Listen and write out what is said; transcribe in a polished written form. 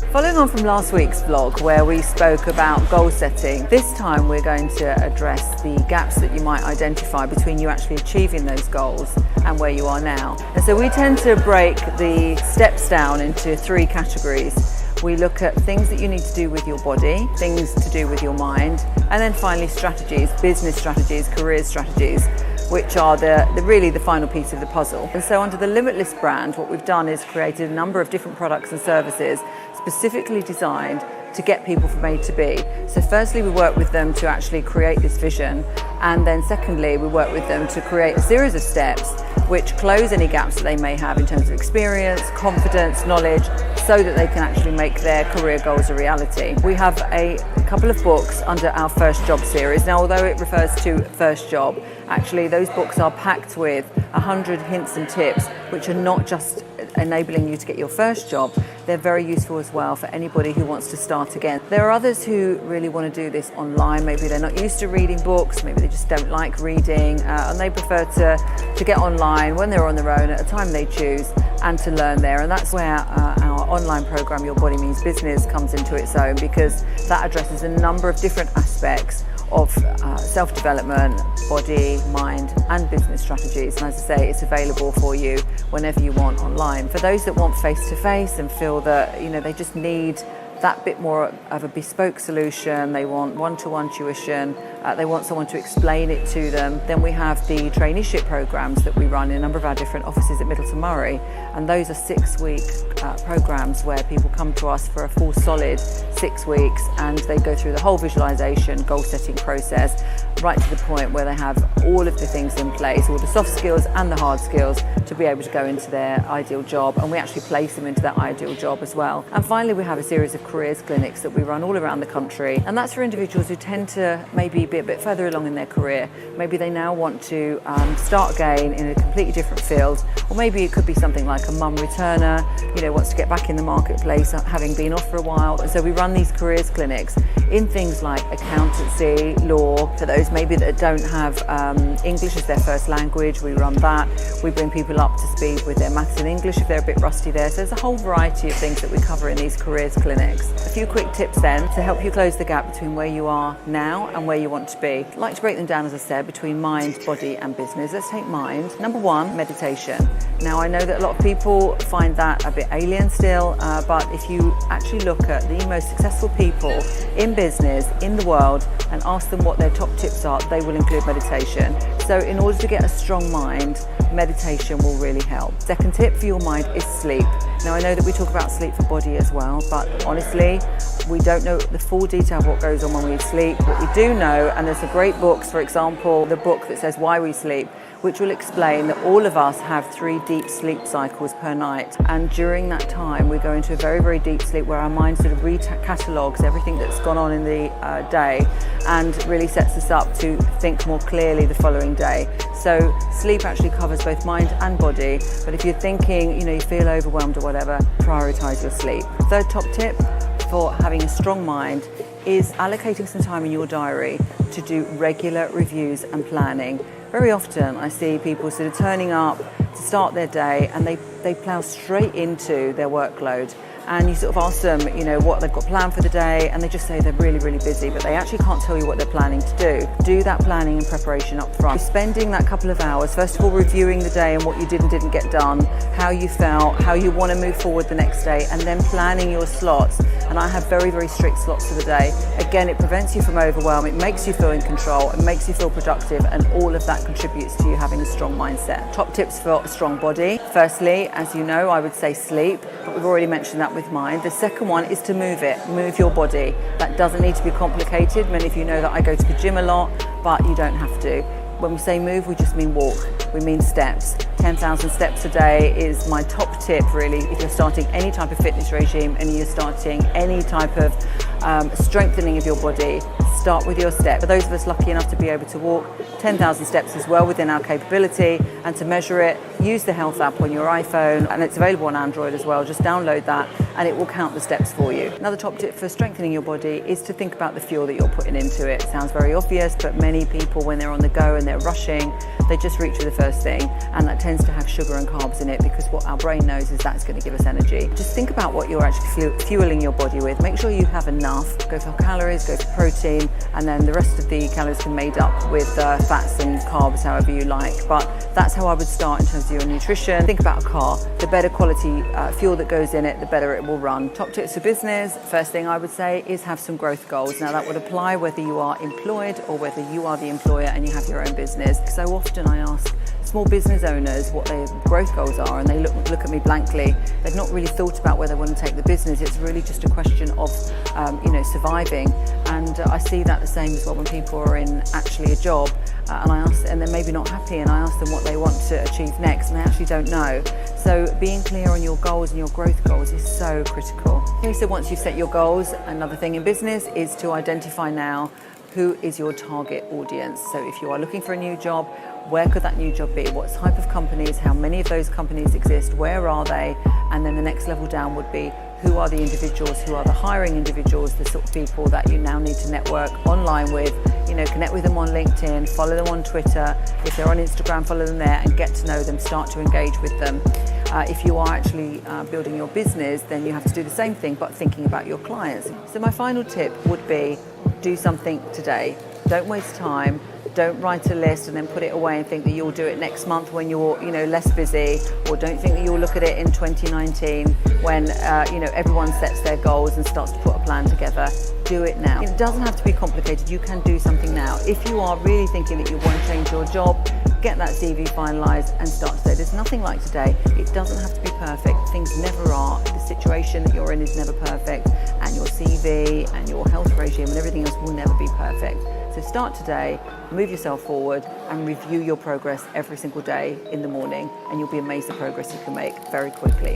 Following on from last week's vlog where we spoke about goal setting, this time we're going to address the gaps that you might identify between you actually achieving those goals and where you are now. And so we tend to break the steps down into three categories. We look at things that you need to do with your body, things to do with your mind, and then finally strategies, business strategies, career strategies, which are really the final piece of the puzzle. And so under the Limitless brand, what we've done is created a number of different products and services specifically designed to get people from A to B. So firstly, we work with them to actually create this vision. And then secondly, we work with them to create a series of steps which close any gaps that they may have in terms of experience, confidence, knowledge, so that they can actually make their career goals a reality. We have a couple of books under our First Job series. Now, although it refers to first job, actually those books are packed with 100 hints and tips, which are not just enabling you to get your first job, they're very useful as well for anybody who wants to start again. There are others who really want to do this online. Maybe they're not used to reading books, maybe they just don't like reading, and they prefer to get online when they're on their own at a time they choose and to learn there. And that's where our online program, Your Body Means Business, comes into its own, because that addresses a number of different aspects of self-development, body, mind and business strategies. And as I say, it's available for you whenever you want online. For those that want face-to-face and feel that they just need that bit more of a bespoke solution, they want one-to-one tuition, they want someone to explain it to them, then we have the traineeship programs that we run in a number of our different offices at Middleton Murray, and those are 6-week programs where people come to us for a full solid 6 weeks and they go through the whole visualization, goal setting process, right to the point where they have all of the things in place, all the soft skills and the hard skills to be able to go into their ideal job, and we actually place them into that ideal job as well. And finally, we have a series of careers clinics that we run all around the country, and that's for individuals who tend to maybe be a bit further along in their career. Maybe they now want to start again in a completely different field, or maybe it could be something like a mum returner, wants to get back in the marketplace having been off for a while. So we run these careers clinics in things like accountancy, law. For those maybe that don't have English as their first language, we run that. We bring people up to speed with their maths and English if they're a bit rusty there. So there's a whole variety of things that we cover in these careers clinics. A few quick tips then to help you close the gap between where you are now and where you want to be. I'd like to break them down, as I said, between mind, body and business. Let's take mind. Number one, meditation. Now, I know that a lot of people find that a bit alien still, but if you actually look at the most successful people in business, in the world, and ask them what their top tips are, they will include meditation. So in order to get a strong mind, meditation will really help. Second tip for your mind is sleep. Now, I know that we talk about sleep for body as well, but honestly, we don't know the full detail of what goes on when we sleep. What we do know, and there's some great books, for example, the book that says Why We Sleep, which will explain that all of us have 3 deep sleep cycles per night. And during that time, we go into a very, very deep sleep where our mind sort of recatalogues everything that's gone on in the day and really sets us up to think more clearly the following day. So sleep actually covers both mind and body. But if you're thinking, you feel overwhelmed or whatever, prioritize your sleep. Third top tip for having a strong mind is allocating some time in your diary to do regular reviews and planning. Very often I see people sort of turning up to start their day and they plough straight into their workload. And you sort of ask them, what they've got planned for the day, and they just say they're really, really busy, but they actually can't tell you what they're planning to do. Do that planning and preparation up front. Spending that couple of hours, first of all, reviewing the day and what you did and didn't get done, how you felt, how you want to move forward the next day, and then planning your slots. And I have very, very strict slots for the day. Again, it prevents you from overwhelm, it makes you feel in control, it makes you feel productive, and all of that contributes to you having a strong mindset. Top tips for a strong body. Firstly, as you know, I would say sleep, but we've already mentioned that with mind. The second one is to move your body. That doesn't need to be complicated. Many of you know that I go to the gym a lot, but you don't have to. When we say move, we just mean walk. We mean steps. 10,000 steps a day is my top tip, really, if you're starting any type of fitness regime and you're starting any type of strengthening of your body. Start with your step. For those of us lucky enough to be able to walk, 10,000 steps is well within our capability, and to measure it, use the health app on your iPhone, and it's available on Android as well. Just download that and it will count the steps for you. Another top tip for strengthening your body is to think about the fuel that you're putting into it. It sounds very obvious, but many people, when they're on the go and they're rushing, they just reach for the first thing, and that tends to have sugar and carbs in it, because what our brain knows is that's going to give us energy. Just think about what you're actually fueling your body with. Make sure you have enough. Go for calories, go for protein, and then the rest of the calories can be made up with fats and carbs, however you like. But that's how I would start in terms of your nutrition. Think about a car. The better quality fuel that goes in it, the better it will run. Top tips for business. First thing I would say is have some growth goals. Now that would apply whether you are employed or whether you are the employer and you have your own business. So often I ask small business owners what their growth goals are, and they look at me blankly. They've not really thought about whether they want to take the business. It's really just a question of surviving, and I see that the same as well when people are in actually a job and I ask, and they're maybe not happy, and I ask them what they want to achieve next, and they actually don't know. So being clear on your goals and your growth goals is so critical. Okay, so once you've set your goals, another thing in business is to identify now who is your target audience. So if you are looking for a new job, where could that new job be? What type of companies? How many of those companies exist? Where are they? And then the next level down would be, who are the individuals, who are the hiring individuals, the sort of people that you now need to network online with. Connect with them on LinkedIn, follow them on Twitter. If they're on Instagram, follow them there and get to know them, start to engage with them. If you are actually building your business, then you have to do the same thing, but thinking about your clients. So my final tip would be, do something today. Don't waste time. Don't write a list and then put it away and think that you'll do it next month when you're less busy, or don't think that you'll look at it in 2019 when everyone sets their goals and starts to put a plan together. Do it now. It doesn't have to be complicated. You can do something now. If you are really thinking that you want to change your job, get that CV finalised and start today. There's nothing like today. It doesn't have to be perfect. Things never are. The situation that you're in is never perfect, and your CV and your health regime and everything else will never be perfect. So start today, move yourself forward, and review your progress every single day in the morning, and you'll be amazed the progress you can make very quickly.